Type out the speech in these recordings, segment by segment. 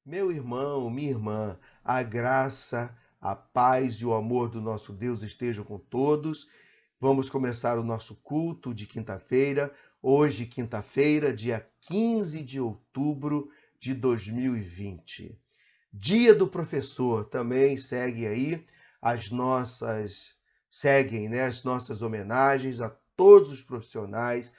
Meu irmão, minha irmã, a graça, a paz e o amor do nosso Deus estejam com todos. Vamos começar o nosso culto de quinta-feira. Hoje, quinta-feira, dia 15 de outubro de 2020. Dia do professor, também segue aí as nossas homenagens a todos os profissionais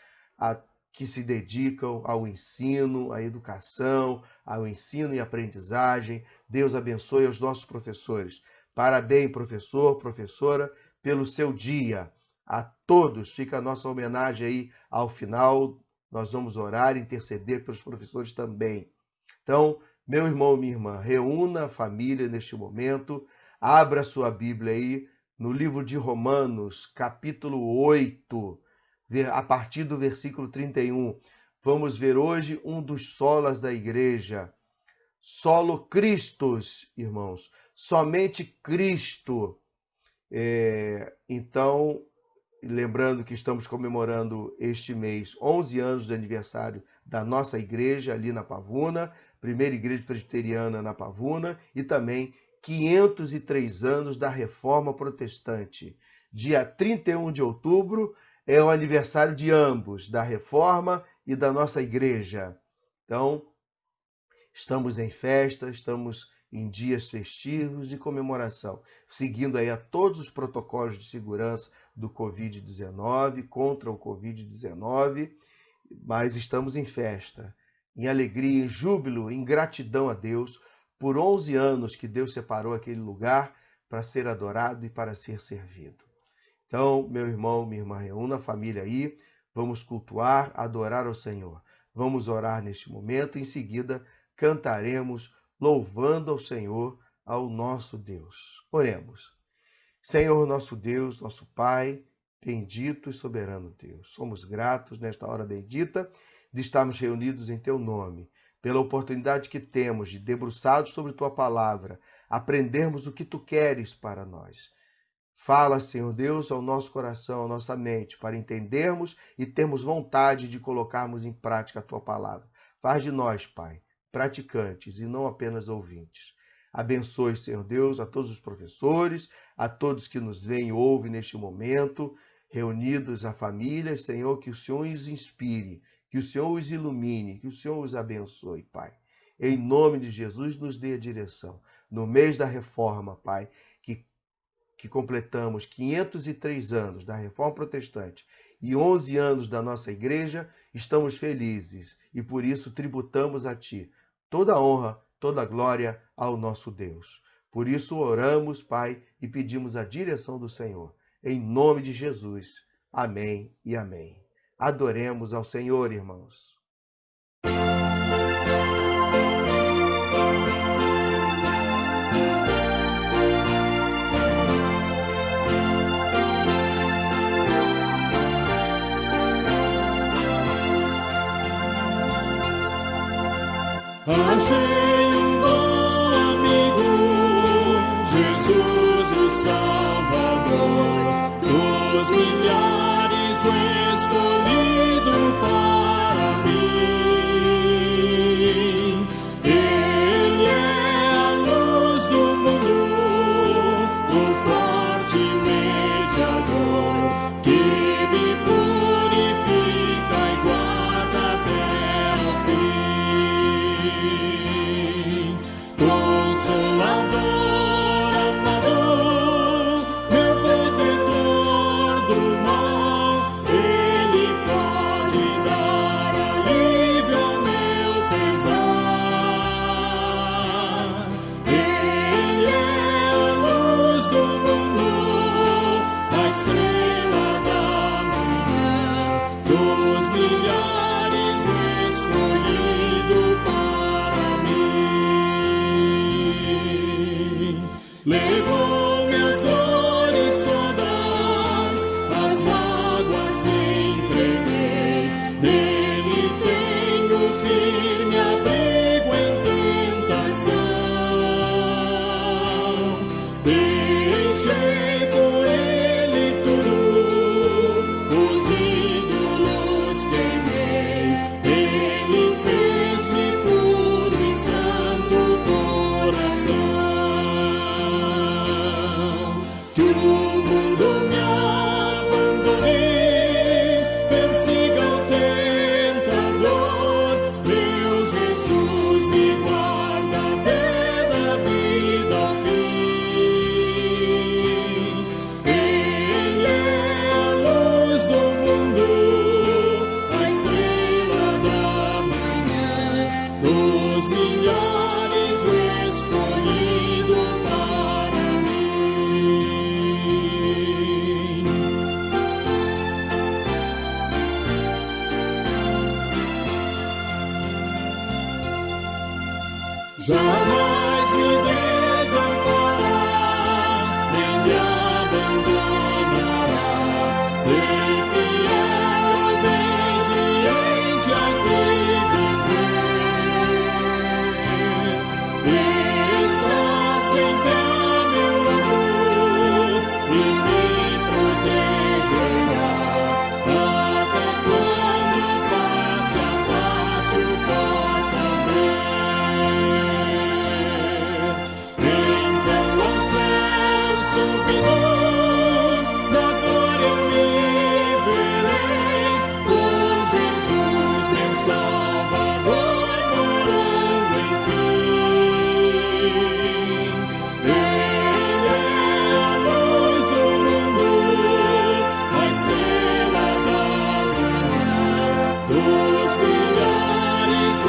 que se dedicam ao ensino, à educação, ao ensino e aprendizagem. Deus abençoe os nossos professores. Parabéns, professor, professora, pelo seu dia. A todos fica a nossa homenagem aí ao final. Nós vamos orar e interceder pelos professores também. Então, meu irmão, minha irmã, reúna a família neste momento, abra sua Bíblia aí no livro de Romanos, capítulo 8, a partir do versículo 31. Vamos ver hoje um dos solas da igreja. Solo Christus, irmãos. Somente Cristo. Então, lembrando que estamos comemorando este mês 11 anos de aniversário da nossa igreja ali na Pavuna, primeira igreja presbiteriana na Pavuna, e também 503 anos da Reforma Protestante. Dia 31 de outubro é o aniversário de ambos, da Reforma e da nossa igreja. Então, estamos em festa, estamos em dias festivos de comemoração, seguindo aí a todos os protocolos de segurança do Covid-19, contra o Covid-19, mas estamos em festa, em alegria, em júbilo, em gratidão a Deus por 11 anos que Deus separou aquele lugar para ser adorado e para ser servido. Então, meu irmão, minha irmã, reúna a família aí, vamos cultuar, adorar ao Senhor. Vamos orar neste momento, em seguida cantaremos louvando ao Senhor, ao nosso Deus. Oremos. Senhor, nosso Deus, nosso Pai, bendito e soberano Deus. Somos gratos nesta hora bendita de estarmos reunidos em Teu nome, pela oportunidade que temos de, debruçados sobre Tua palavra, aprendermos o que Tu queres para nós. Fala, Senhor Deus, ao nosso coração, à nossa mente, para entendermos e termos vontade de colocarmos em prática a Tua palavra. Faz de nós, Pai, praticantes e não apenas ouvintes. Abençoe, Senhor Deus, a todos os professores, a todos que nos veem e ouvem neste momento, reunidos a famílias, Senhor, que o Senhor os inspire, que o Senhor os ilumine, que o Senhor os abençoe, Pai. Em nome de Jesus, nos dê a direção. No mês da reforma, Pai, que completamos 503 anos da Reforma Protestante e 11 anos da nossa igreja, estamos felizes e por isso tributamos a Ti toda a honra, toda a glória ao nosso Deus. Por isso oramos, Pai, e pedimos a direção do Senhor. Em nome de Jesus. Amém e amém. Adoremos ao Senhor, irmãos. Achei um bom amigo, Jesus o Salvador, dos milhares o escolhido para mim. Ele é a luz do mundo, o forte mediador, que me purifica e guarda até o fim. Consolador, amador, meu protetor do mal, Ele jamais me desamparar, nem me abandonará. Ser fiel, obediente a ti viver. Está sempre a meu lado e me protegerá, até quando face a face o possa ver. Então ao céu subirei, na glória eu me verei, com Jesus meu Salvador morando enfim. Ele é a luz do mundo, a estrela da manhã, dos melhores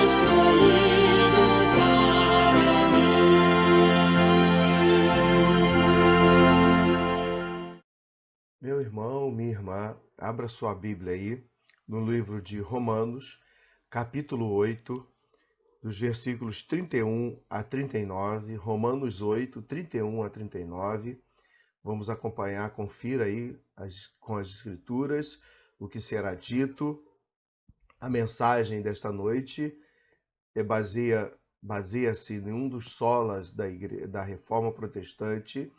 escolhido para mim. Meu irmão, minha irmã, abra sua Bíblia aí no livro de Romanos, capítulo 8, dos versículos 31 a 39. Romanos 8, 31 a 39. Vamos acompanhar, confira aí com as escrituras o que será dito. A mensagem desta noite baseia-se em um dos solas da Reforma Protestante,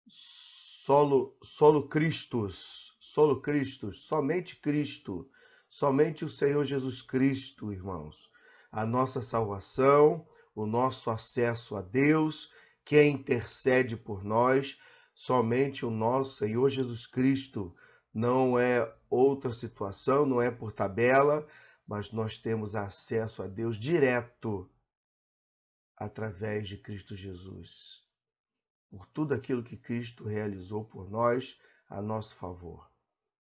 solo Christus, somente Cristo, somente o Senhor Jesus Cristo, irmãos. A nossa salvação, o nosso acesso a Deus, quem intercede por nós, somente o nosso Senhor Jesus Cristo. Não é outra situação, não é por tabela, mas nós temos acesso a Deus direto através de Cristo Jesus, por tudo aquilo que Cristo realizou por nós a nosso favor.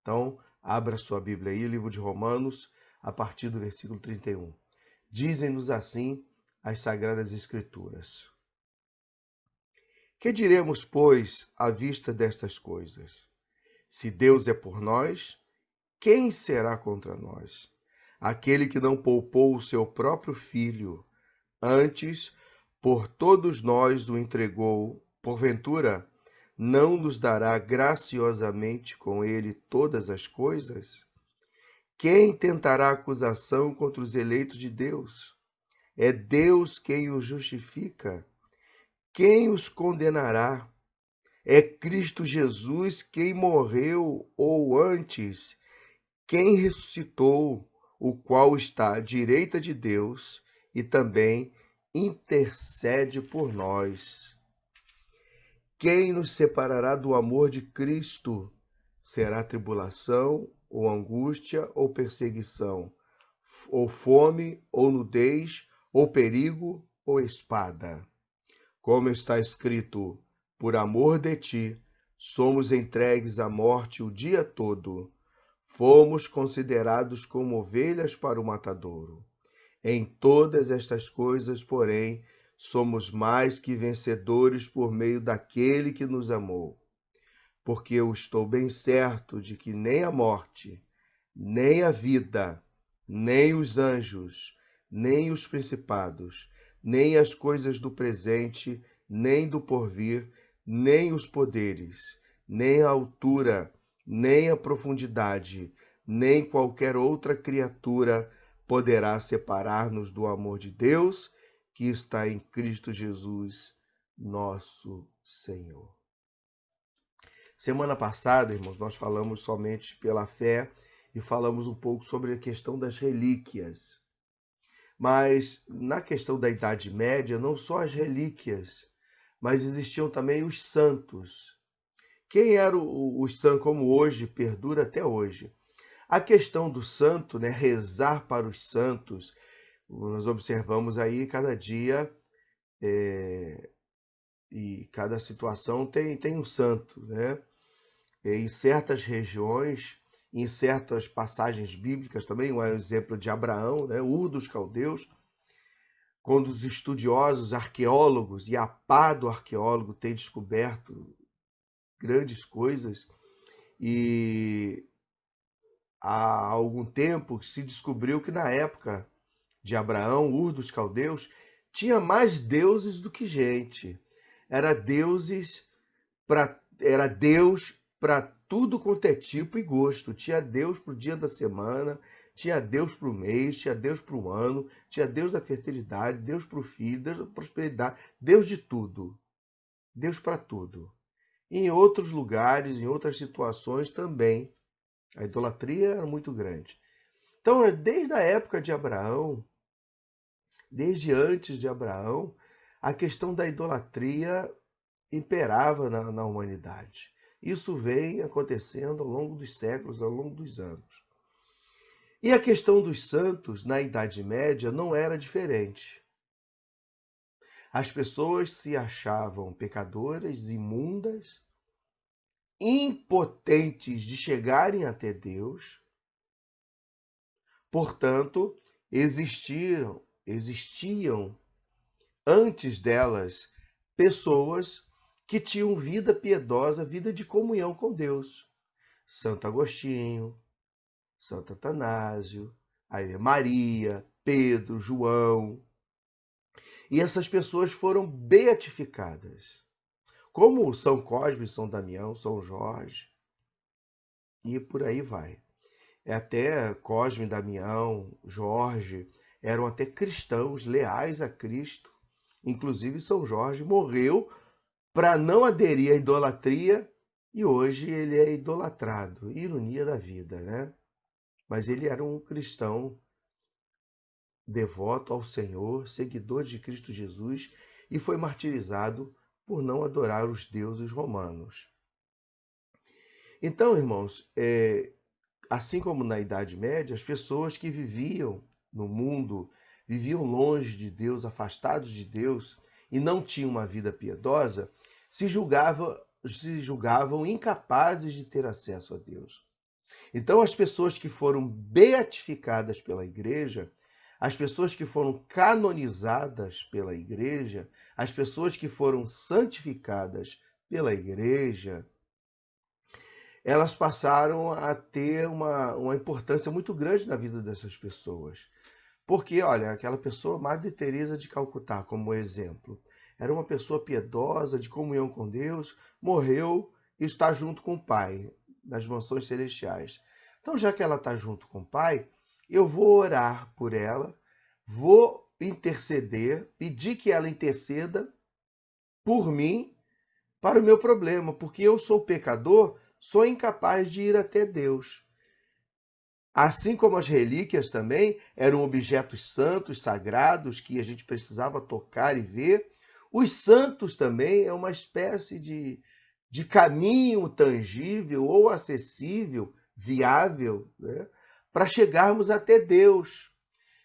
Então, abra sua Bíblia aí, livro de Romanos, a partir do versículo 31. Dizem-nos assim as Sagradas Escrituras: Que diremos, pois, à vista destas coisas? Se Deus é por nós, quem será contra nós? Aquele que não poupou o seu próprio filho, antes por todos nós o entregou, porventura não nos dará graciosamente com ele todas as coisas? Quem tentará acusação contra os eleitos de Deus? É Deus quem os justifica. Quem os condenará? É Cristo Jesus quem morreu, ou antes, quem ressuscitou, o qual está à direita de Deus e também intercede por nós. Quem nos separará do amor de Cristo? Será tribulação, ou angústia, ou perseguição, ou fome, ou nudez, ou perigo, ou espada? Como está escrito: por amor de ti, somos entregues à morte o dia todo. Fomos considerados como ovelhas para o matadouro. Em todas estas coisas, porém, somos mais que vencedores por meio daquele que nos amou. Porque eu estou bem certo de que nem a morte, nem a vida, nem os anjos, nem os principados, nem as coisas do presente, nem do porvir, nem os poderes, nem a altura, nem a profundidade, nem qualquer outra criatura poderá separar-nos do amor de Deus que está em Cristo Jesus, nosso Senhor. Semana passada, irmãos, nós falamos somente pela fé e falamos um pouco sobre a questão das relíquias. Mas na questão da Idade Média, não só as relíquias, mas existiam também os santos. Quem era os santos, como hoje, perdura até hoje. A questão do santo, né, rezar para os santos, nós observamos aí cada dia e cada situação tem um santo, né? Em certas regiões, em certas passagens bíblicas também, um exemplo de Abraão, né, Ur dos Caldeus, quando os estudiosos, arqueólogos, e a pá do arqueólogo tem descoberto grandes coisas, e há algum tempo se descobriu que na época de Abraão, Ur dos Caldeus, tinha mais deuses do que gente. Era Deus para tudo quanto é tipo e gosto. Tinha Deus para o dia da semana, tinha Deus para o mês, tinha Deus para o ano, tinha Deus da fertilidade, Deus para o filho, Deus da prosperidade, Deus de tudo, Deus para tudo. E em outros lugares, em outras situações também, a idolatria era muito grande. Então, desde a época de Abraão, desde antes de Abraão, a questão da idolatria imperava na humanidade. Isso vem acontecendo ao longo dos séculos, ao longo dos anos. E a questão dos santos na Idade Média não era diferente. As pessoas se achavam pecadoras, imundas, impotentes de chegarem até Deus. Portanto, existiam antes delas pessoas que tinham vida piedosa, vida de comunhão com Deus. Santo Agostinho, Santo Atanásio, aí Maria, Pedro, João. E essas pessoas foram beatificadas, como São Cosme, São Damião, São Jorge, e por aí vai. Até Cosme, Damião, Jorge eram até cristãos leais a Cristo. Inclusive São Jorge morreu para não aderir à idolatria e hoje ele é idolatrado. Ironia da vida, né? Mas ele era um cristão devoto ao Senhor, seguidor de Cristo Jesus e foi martirizado por não adorar os deuses romanos. Então, irmãos, assim como na Idade Média, as pessoas que viviam no mundo, viviam longe de Deus, afastados de Deus e não tinham uma vida piedosa, se julgavam incapazes de ter acesso a Deus. Então, as pessoas que foram beatificadas pela igreja, as pessoas que foram canonizadas pela igreja, as pessoas que foram santificadas pela igreja, elas passaram a ter uma importância muito grande na vida dessas pessoas. Porque, olha, aquela pessoa, Madre Teresa de Calcutá, como exemplo, era uma pessoa piedosa, de comunhão com Deus, morreu e está junto com o Pai, nas mansões celestiais. Então, já que ela está junto com o Pai, eu vou orar por ela, vou interceder, pedir que ela interceda por mim para o meu problema, porque eu sou pecador, sou incapaz de ir até Deus. Assim como as relíquias também eram objetos santos, sagrados, que a gente precisava tocar e ver, os santos também é uma espécie de caminho tangível ou acessível, viável, né, para chegarmos até Deus.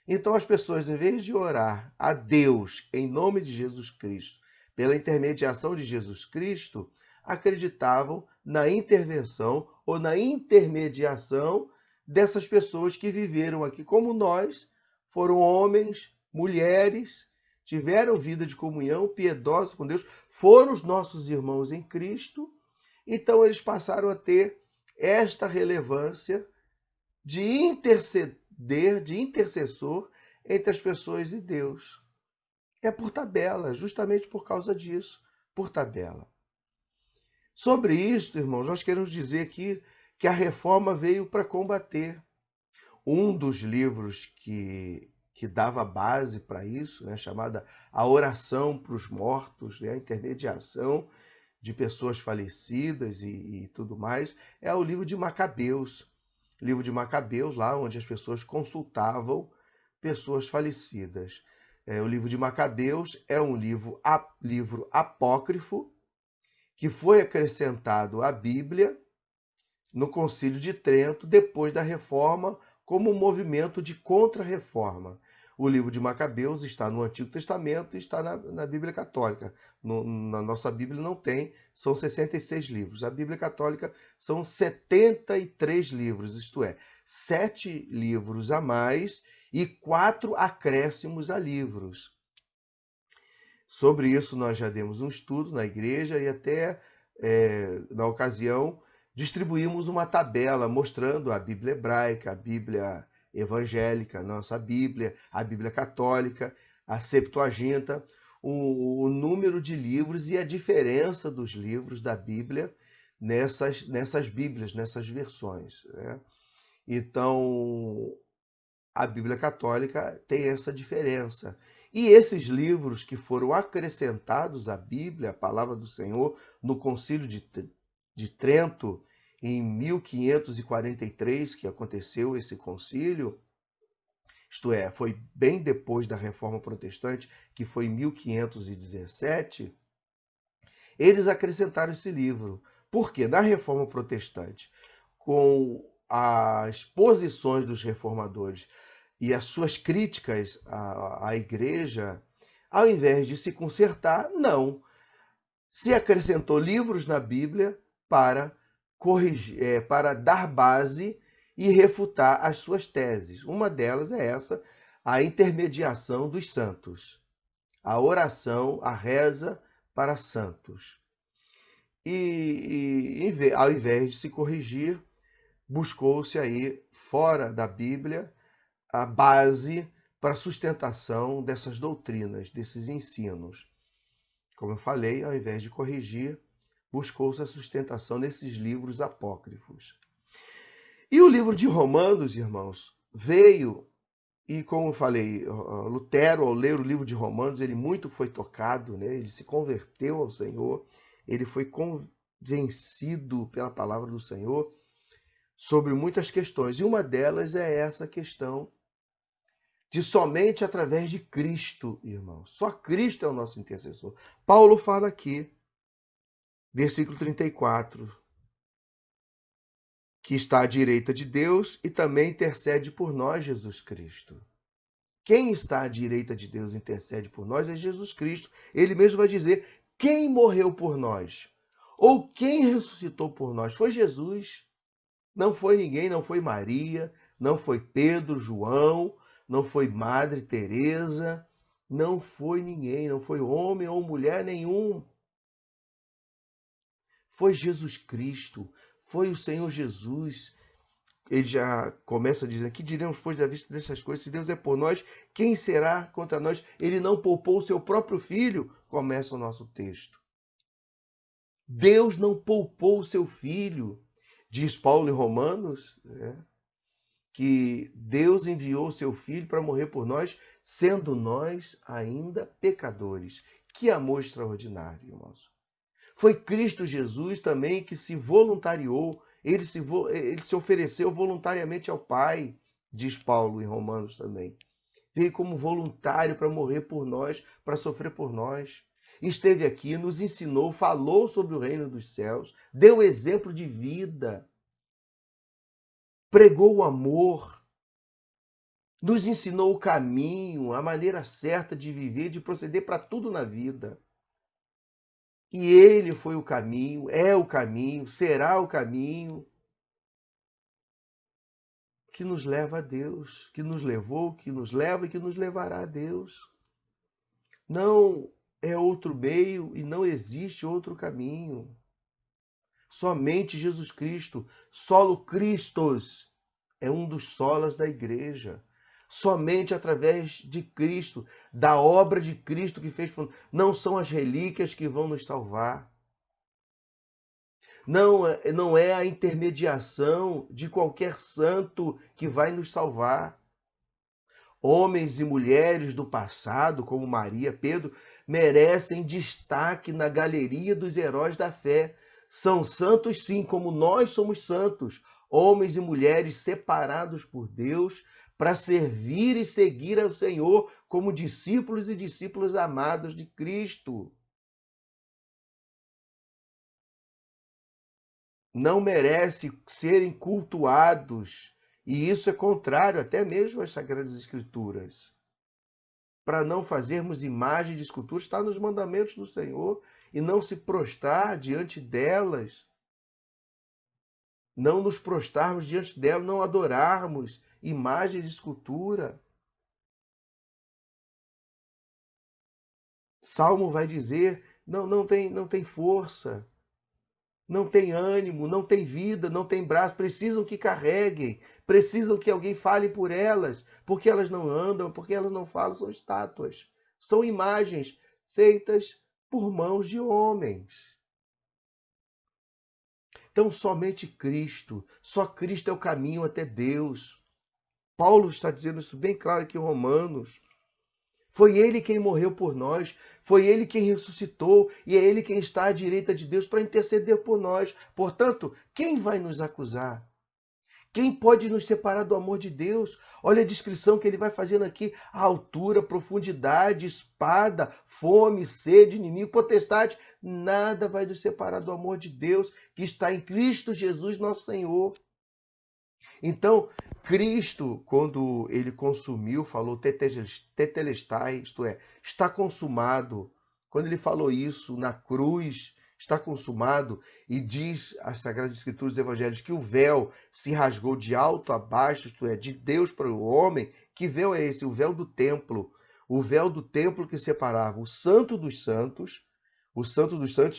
Então as pessoas, em vez de orar a Deus em nome de Jesus Cristo, pela intermediação de Jesus Cristo, acreditavam na intervenção ou na intermediação dessas pessoas que viveram aqui como nós, foram homens, mulheres, tiveram vida de comunhão piedosa com Deus, foram os nossos irmãos em Cristo, então eles passaram a ter esta relevância de interceder, de intercessor entre as pessoas e Deus. É por tabela, justamente por causa disso, por tabela. Sobre isso, irmãos, nós queremos dizer aqui que a reforma veio para combater. Um dos livros que dava base para isso, né, chamada A Oração para os Mortos, né, a intermediação de pessoas falecidas e tudo mais, é o livro de Macabeus. Livro de Macabeus, lá onde as pessoas consultavam pessoas falecidas. O livro de Macabeus é um livro apócrifo que foi acrescentado à Bíblia no Concílio de Trento, depois da Reforma, como um movimento de contra-reforma. O livro de Macabeus está no Antigo Testamento e está na Bíblia Católica. Na nossa Bíblia não tem, são 66 livros. A Bíblia Católica são 73 livros, isto é, 7 livros a mais e 4 acréscimos a livros. Sobre isso nós já demos um estudo na igreja e até, na ocasião, distribuímos uma tabela mostrando a Bíblia hebraica, a Bíblia evangélica, a nossa Bíblia, a Bíblia católica, a Septuaginta, o número de livros e a diferença dos livros da Bíblia nessas Bíblias, nessas versões, né? Então, a Bíblia Católica tem essa diferença. E esses livros que foram acrescentados à Bíblia, a Palavra do Senhor, no Concílio de Trento, em 1543, que aconteceu esse concílio, isto é, foi bem depois da Reforma Protestante, que foi em 1517, eles acrescentaram esse livro. Por quê? Na Reforma Protestante, com as posições dos reformadores e as suas críticas à igreja, ao invés de se consertar, não. Se acrescentou livros na Bíblia para corrigir, para dar base e refutar as suas teses. Uma delas é essa, a intermediação dos santos, a oração, a reza para santos. Ao invés de se corrigir, buscou-se aí, fora da Bíblia, a base para a sustentação dessas doutrinas, desses ensinos. Como eu falei, ao invés de corrigir, buscou-se a sustentação nesses livros apócrifos. E o livro de Romanos, irmãos, veio, e como eu falei, Lutero, ao ler o livro de Romanos, ele muito foi tocado, né? Ele se converteu ao Senhor, ele foi convencido pela palavra do Senhor sobre muitas questões. E uma delas é essa questão de somente através de Cristo, irmãos. Só Cristo é o nosso intercessor. Paulo fala aqui, versículo 34, que está à direita de Deus e também intercede por nós, Jesus Cristo. Quem está à direita de Deus e intercede por nós é Jesus Cristo. Ele mesmo vai dizer, quem morreu por nós? Ou quem ressuscitou por nós? Foi Jesus. Não foi ninguém, não foi Maria, não foi Pedro, João, não foi Madre Teresa, não foi ninguém, não foi homem ou mulher nenhum. Foi Jesus Cristo, foi o Senhor Jesus. Ele já começa dizendo, que diremos, pois, da vista dessas coisas? Se Deus é por nós, quem será contra nós? Ele não poupou o seu próprio filho, começa o nosso texto. Deus não poupou o seu filho, diz Paulo em Romanos, né? Que Deus enviou o seu filho para morrer por nós, sendo nós ainda pecadores. Que amor extraordinário, irmãos. Foi Cristo Jesus também que se voluntariou, ele se ofereceu voluntariamente ao Pai, diz Paulo em Romanos também. Veio como voluntário para morrer por nós, para sofrer por nós. Esteve aqui, nos ensinou, falou sobre o reino dos céus, deu exemplo de vida, pregou o amor, nos ensinou o caminho, a maneira certa de viver, de proceder para tudo na vida. E ele foi o caminho, é o caminho, será o caminho que nos leva a Deus, que nos levou, que nos leva e que nos levará a Deus. Não é outro meio e não existe outro caminho. Somente Jesus Cristo, solo Christos, é um dos solas da igreja. Somente através de Cristo, da obra de Cristo que fez por nós. Não são as relíquias que vão nos salvar. Não é a intermediação de qualquer santo que vai nos salvar. Homens e mulheres do passado, como Maria, Pedro, merecem destaque na galeria dos heróis da fé. São santos, sim, como nós somos santos. Homens e mulheres separados por Deus para servir e seguir ao Senhor como discípulos e discípulas amados de Cristo. Não merecem serem cultuados, e isso é contrário até mesmo às Sagradas Escrituras. Para não fazermos imagem de escultura, está nos mandamentos do Senhor, e não se prostrar diante delas, não nos prostrarmos diante delas, não adorarmos imagem de escultura. Salmo vai dizer, não tem força, não tem ânimo, não tem vida, não tem braço, precisam que carreguem, precisam que alguém fale por elas, porque elas não andam, porque elas não falam, são estátuas. são imagens feitas por mãos de homens. Então, somente Cristo, só Cristo é o caminho até Deus. Paulo está dizendo isso bem claro aqui em Romanos. Foi ele quem morreu por nós, foi ele quem ressuscitou e é ele quem está à direita de Deus para interceder por nós. Portanto, quem vai nos acusar? Quem pode nos separar do amor de Deus? Olha a descrição que ele vai fazendo aqui: a altura, profundidade, espada, fome, sede, inimigo, potestade. Nada vai nos separar do amor de Deus que está em Cristo Jesus, nosso Senhor. Então, Cristo, quando ele consumiu, falou tetelestai, isto é, está consumado. Quando ele falou isso na cruz, está consumado, e diz as Sagradas Escrituras dos Evangelhos que o véu se rasgou de alto a baixo, isto é, de Deus para o homem. Que véu é esse? O véu do templo. O véu do templo que separava o Santo dos Santos,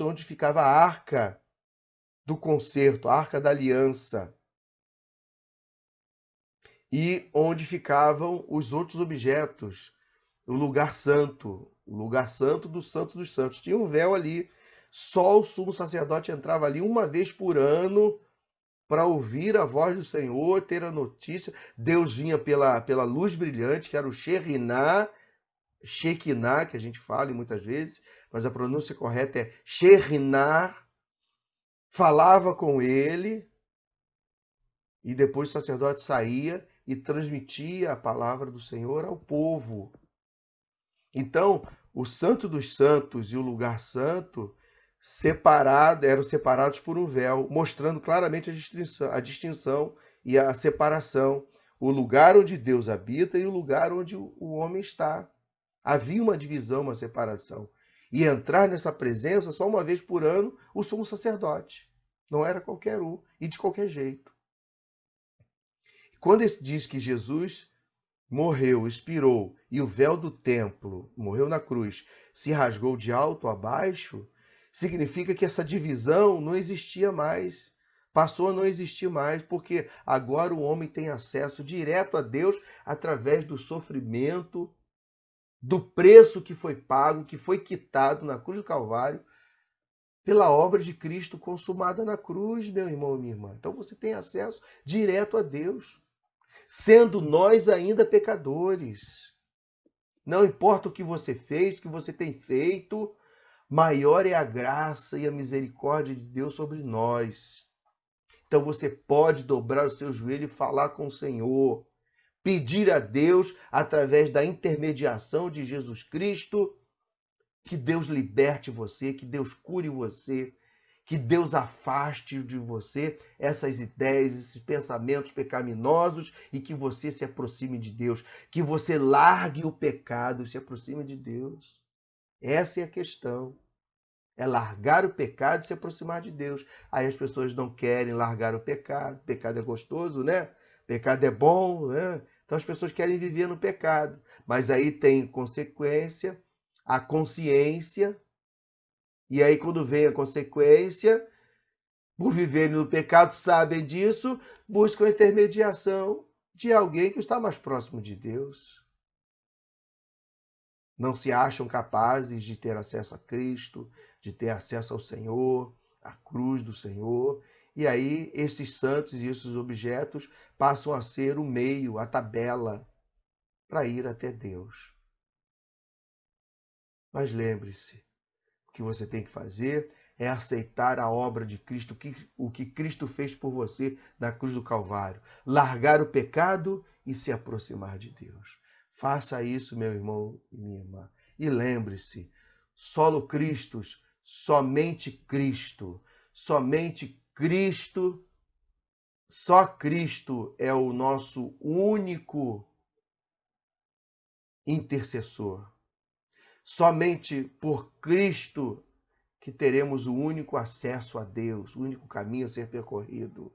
onde ficava a arca do concerto, a arca da aliança, e onde ficavam os outros objetos, o lugar santo dos santos. Tinha um véu ali, só o sumo sacerdote entrava ali uma vez por ano para ouvir a voz do Senhor, ter a notícia. Deus vinha pela luz brilhante, que era o Shekinah, que a gente fala muitas vezes, mas a pronúncia correta é Shekinah, falava com ele, e depois o sacerdote saía e transmitia a palavra do Senhor ao povo. Então, o Santo dos Santos e o lugar santo eram separados por um véu, mostrando claramente a distinção e a separação. O lugar onde Deus habita e o lugar onde o homem está. Havia uma divisão, uma separação. E entrar nessa presença só uma vez por ano o sumo sacerdote. Não era qualquer um e de qualquer jeito. Quando ele diz que Jesus morreu, expirou, e o véu do templo, morreu na cruz, se rasgou de alto a baixo, significa que essa divisão não existia mais. Passou a não existir mais, porque agora o homem tem acesso direto a Deus através do sofrimento, do preço que foi pago, que foi quitado na cruz do Calvário, pela obra de Cristo consumada na cruz, meu irmão e minha irmã. Então você tem acesso direto a Deus, sendo nós ainda pecadores. Não importa o que você fez, o que você tem feito, maior é a graça e a misericórdia de Deus sobre nós. Então você pode dobrar o seu joelho e falar com o Senhor, pedir a Deus, através da intermediação de Jesus Cristo, que Deus liberte você, que Deus cure você, que Deus afaste de você essas ideias, esses pensamentos pecaminosos e que você se aproxime de Deus, que você largue o pecado e se aproxime de Deus. Essa é a questão. É largar o pecado e se aproximar de Deus. Aí as pessoas não querem largar o pecado. Pecado é gostoso, né? Pecado é bom, né? Então as pessoas querem viver no pecado. Mas aí tem consequência, a consciência. E aí, quando vem a consequência, por viverem no pecado, sabem disso, buscam a intermediação de alguém que está mais próximo de Deus. Não se acham capazes de ter acesso a Cristo, de ter acesso ao Senhor, à cruz do Senhor. E aí, esses santos e esses objetos passam a ser o meio, a tabela, para ir até Deus. Mas lembre-se, o que você tem que fazer é aceitar a obra de Cristo, o que Cristo fez por você na cruz do Calvário. Largar o pecado e se aproximar de Deus. Faça isso, meu irmão e minha irmã. E lembre-se, solo Christus, somente Cristo. Somente Cristo, só Cristo é o nosso único intercessor. Somente por Cristo que teremos o único acesso a Deus, o único caminho a ser percorrido.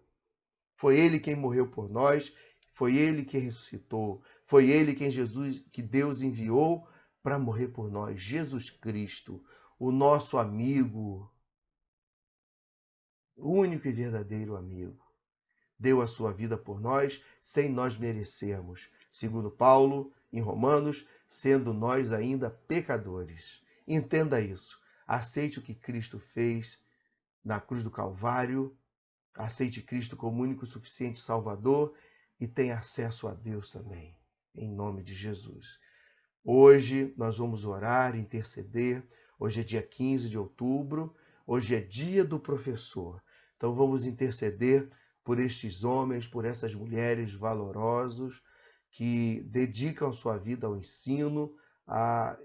Foi Ele quem morreu por nós, foi Ele quem ressuscitou, foi Ele que Deus enviou para morrer por nós. Jesus Cristo, o nosso amigo, o único e verdadeiro amigo, deu a sua vida por nós sem nós merecermos. Segundo Paulo, em Romanos, sendo nós ainda pecadores. Entenda isso. Aceite o que Cristo fez na cruz do Calvário, aceite Cristo como único e suficiente Salvador e tenha acesso a Deus também, em nome de Jesus. Hoje nós vamos orar, interceder. Hoje é dia 15 de outubro, hoje é dia do professor. Então vamos interceder por estes homens, por essas mulheres valorosos que dedicam sua vida ao ensino, a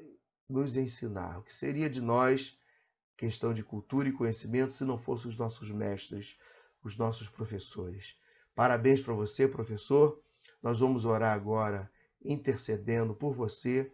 nos ensinar. O que seria de nós, questão de cultura e conhecimento, se não fossem os nossos mestres, os nossos professores? Parabéns para você, professor. Nós vamos orar agora intercedendo por você,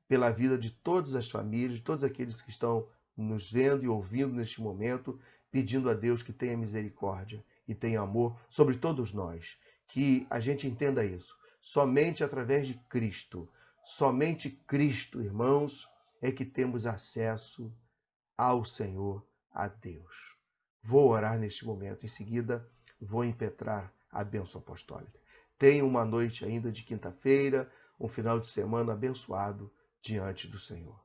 pela vida de todas as famílias, de todos aqueles que estão nos vendo e ouvindo neste momento, pedindo a Deus que tenha misericórdia e tenha amor sobre todos nós. Que a gente entenda isso. Somente através de Cristo, somente Cristo, irmãos, é que temos acesso ao Senhor, a Deus. Vou orar neste momento, em seguida vou impetrar a bênção apostólica. Tenha uma noite ainda de quinta-feira, um final de semana abençoado diante do Senhor.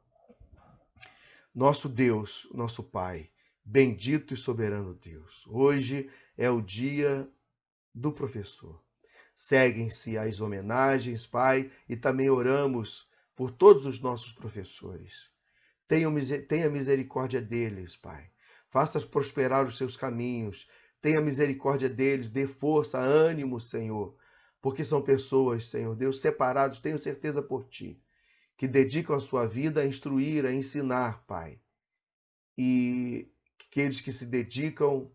Nosso Deus, nosso Pai, bendito e soberano Deus, hoje é o dia do professor. Seguem-se as homenagens, Pai, e também oramos por todos os nossos professores. Tenha misericórdia deles, Pai. Faça prosperar os seus caminhos. Tenha misericórdia deles, dê força, ânimo, Senhor, porque são pessoas, Senhor Deus, separados, tenho certeza por Ti, que dedicam a sua vida a instruir, a ensinar, Pai. E aqueles que se dedicam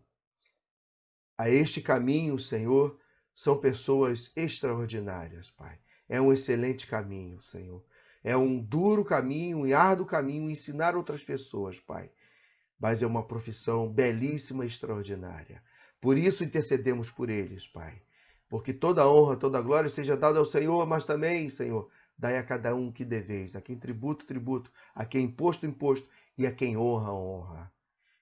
a este caminho, Senhor, são pessoas extraordinárias, Pai. É um excelente caminho, Senhor. É um duro caminho, um árduo caminho, ensinar outras pessoas, Pai. Mas é uma profissão belíssima e extraordinária. Por isso intercedemos por eles, Pai. Porque toda a honra, toda a glória seja dada ao Senhor, mas também, Senhor, dai a cada um que deveis, a quem tributo, tributo, a quem imposto, imposto, e a quem honra, honra.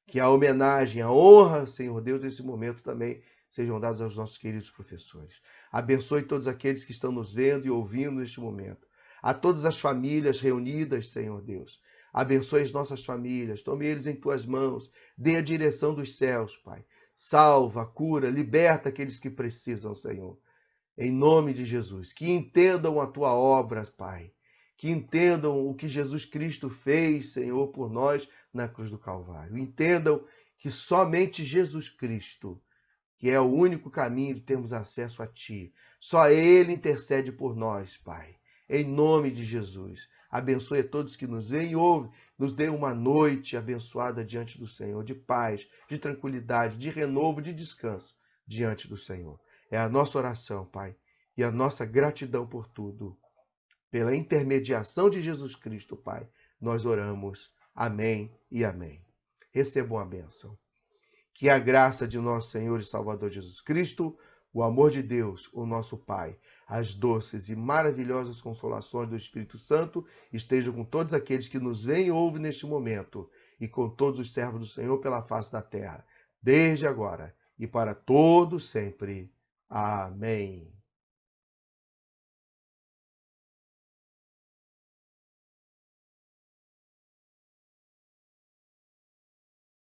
Que a homenagem, a honra, Senhor Deus, nesse momento também sejam dados aos nossos queridos professores. Abençoe todos aqueles que estão nos vendo e ouvindo neste momento. A todas as famílias reunidas, Senhor Deus. Abençoe as nossas famílias, tome eles em tuas mãos, dê a direção dos céus, Pai. Salva, cura, liberta aqueles que precisam, Senhor. Em nome de Jesus, que entendam a tua obra, Pai. Que entendam o que Jesus Cristo fez, Senhor, por nós na cruz do Calvário. Entendam que somente Jesus Cristo, que é o único caminho de termos acesso a Ti, só Ele intercede por nós, Pai. Em nome de Jesus, abençoe a todos que nos veem e ouvem, nos dê uma noite abençoada diante do Senhor, de paz, de tranquilidade, de renovo, de descanso diante do Senhor. É a nossa oração, Pai, e a nossa gratidão por tudo. Pela intermediação de Jesus Cristo, Pai, nós oramos. Amém e amém. Recebam a bênção. Que a graça de nosso Senhor e Salvador Jesus Cristo, o amor de Deus, o nosso Pai, as doces e maravilhosas consolações do Espírito Santo estejam com todos aqueles que nos veem e ouvem neste momento e com todos os servos do Senhor pela face da terra, desde agora e para todo sempre. Amém.